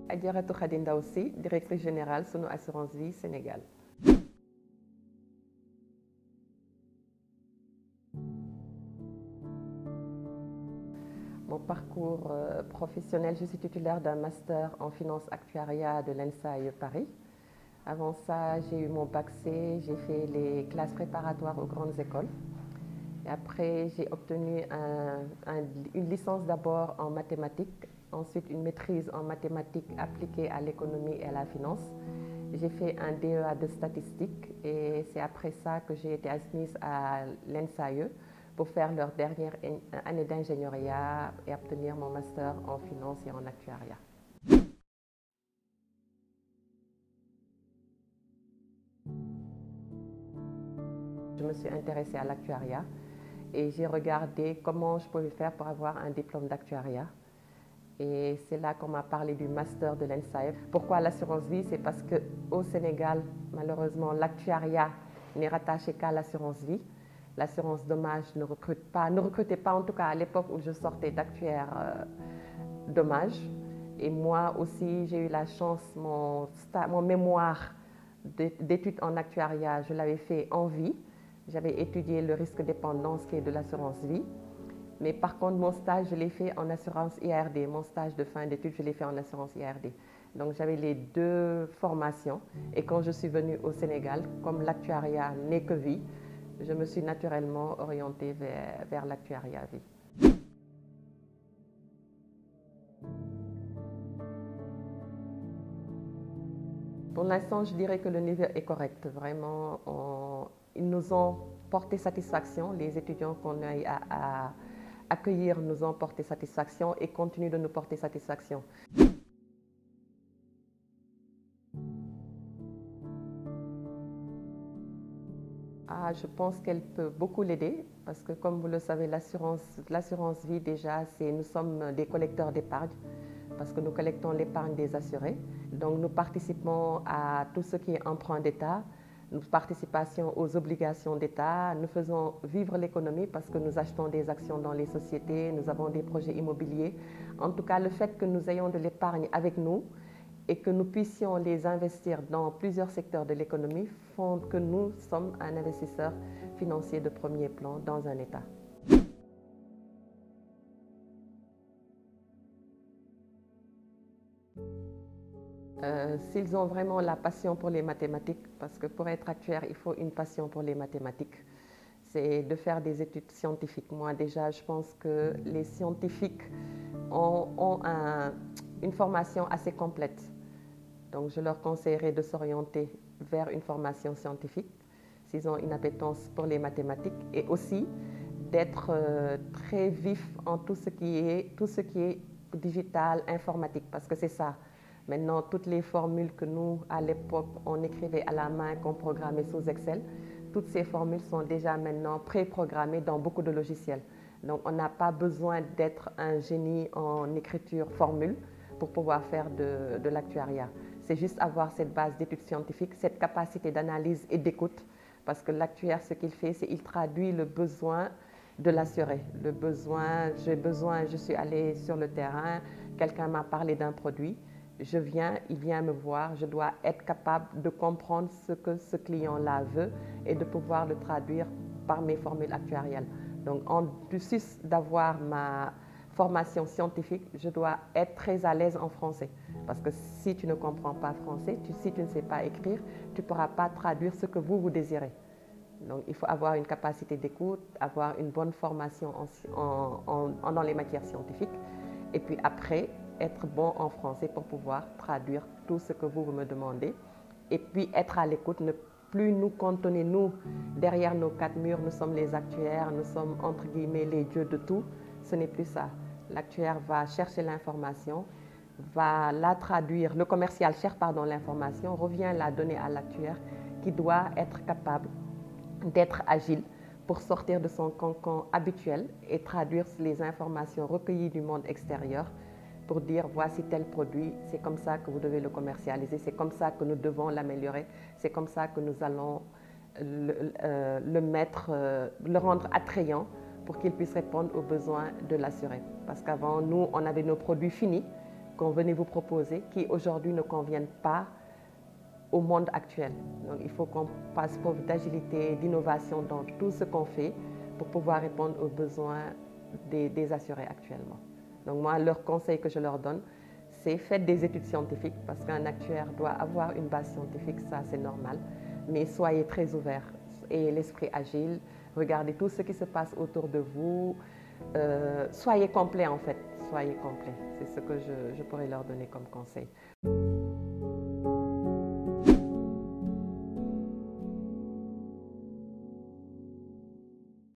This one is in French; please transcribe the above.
Adjaratou Khady Ndaw Sy, directrice générale Sunu Assurance Vie Sénégal. Mon parcours professionnel, je suis titulaire d'un master en finance actuariat de l'ENSAI Paris. Avant ça, j'ai eu mon bac C, j'ai fait les classes préparatoires aux grandes écoles. Et après, j'ai obtenu une licence d'abord en mathématiques, ensuite une maîtrise en mathématiques appliquées à l'économie et à la finance. J'ai fait un DEA de statistique et c'est après ça que j'ai été admise à l'ENSAE pour faire leur dernière année d'ingénieuriat et obtenir mon master en finance et en actuariat. Je me suis intéressée à l'actuariat et j'ai regardé comment je pouvais faire pour avoir un diplôme d'actuariat. Et c'est là qu'on m'a parlé du master de l'ENSAE. Pourquoi l'assurance vie? C'est parce qu'au Sénégal, malheureusement, l'actuariat n'est rattaché qu'à l'assurance vie. L'assurance dommage ne recrutait pas en tout cas à l'époque où je sortais d'actuaire dommage. Et moi aussi, j'ai eu la chance, mon mémoire d'études en actuariat, je l'avais fait en vie. J'avais étudié le risque dépendance qui est de l'assurance vie. Mais par contre, mon stage, je l'ai fait en assurance IARD. Mon stage de fin d'études, je l'ai fait en assurance IARD. Donc, j'avais les deux formations. Et quand je suis venue au Sénégal, comme l'actuariat n'est que vie, je me suis naturellement orientée vers l'actuariat vie. Pour l'instant, je dirais que le niveau est correct. Vraiment, ils nous ont porté satisfaction. Les étudiants qu'on a eu à accueillir nous ont porté satisfaction et continuent de nous porter satisfaction. Je pense qu'elle peut beaucoup l'aider parce que comme vous le savez, l'assurance vie déjà, nous sommes des collecteurs d'épargne parce que nous collectons l'épargne des assurés. Donc nous participons à tout ce qui est emprunt d'État, nous participation aux obligations d'État, nous faisons vivre l'économie parce que nous achetons des actions dans les sociétés, nous avons des projets immobiliers. En tout cas, le fait que nous ayons de l'épargne avec nous et que nous puissions les investir dans plusieurs secteurs de l'économie font que nous sommes un investisseur financier de premier plan dans un État. S'ils ont vraiment la passion pour les mathématiques, parce que pour être actuaire, il faut une passion pour les mathématiques, c'est de faire des études scientifiques. Moi déjà, je pense que les scientifiques ont une formation assez complète. Donc je leur conseillerais de s'orienter vers une formation scientifique s'ils ont une appétence pour les mathématiques et aussi d'être très vif en tout ce qui est digital, informatique, parce que c'est ça. Maintenant, toutes les formules que nous, à l'époque, on écrivait à la main, qu'on programmait sous Excel, toutes ces formules sont déjà maintenant pré-programmées dans beaucoup de logiciels. Donc, on n'a pas besoin d'être un génie en écriture formule pour pouvoir faire de l'actuariat. C'est juste avoir cette base d'études scientifiques, cette capacité d'analyse et d'écoute, parce que l'actuaire, ce qu'il fait, c'est qu'il traduit le besoin de l'assuré. Le besoin, je suis allé sur le terrain, quelqu'un m'a parlé d'un produit, il vient me voir, je dois être capable de comprendre ce que ce client-là veut et de pouvoir le traduire par mes formules actuariales. Donc, en plus d'avoir ma formation scientifique, je dois être très à l'aise en français. Parce que si tu ne comprends pas français, si tu ne sais pas écrire, tu ne pourras pas traduire ce que vous désirez. Donc, il faut avoir une capacité d'écoute, avoir une bonne formation dans les matières scientifiques. Et puis après, être bon en français pour pouvoir traduire tout ce que vous me demandez. Et puis être à l'écoute, ne plus nous cantonner, nous, derrière nos quatre murs, nous sommes les actuaires, nous sommes entre guillemets les dieux de tout. Ce n'est plus ça. L'actuaire va chercher l'information, va la traduire, le commercial cherche l'information, revient la donner à l'actuaire qui doit être capable d'être agile pour sortir de son cocon habituel et traduire les informations recueillies du monde extérieur pour dire voici tel produit, c'est comme ça que vous devez le commercialiser, c'est comme ça que nous devons l'améliorer, c'est comme ça que nous allons le rendre attrayant pour qu'il puisse répondre aux besoins de l'assuré. Parce qu'avant, nous, on avait nos produits finis qu'on venait vous proposer qui aujourd'hui ne conviennent pas au monde actuel. Donc il faut qu'on passe preuve d'agilité, d'innovation dans tout ce qu'on fait pour pouvoir répondre aux besoins des assurés actuellement. Donc moi, leur conseil que je leur donne, c'est faites des études scientifiques parce qu'un actuaire doit avoir une base scientifique, ça c'est normal, mais soyez très ouverts, ayez l'esprit agile, regardez tout ce qui se passe autour de vous, soyez complet en fait, soyez complet, c'est ce que je pourrais leur donner comme conseil.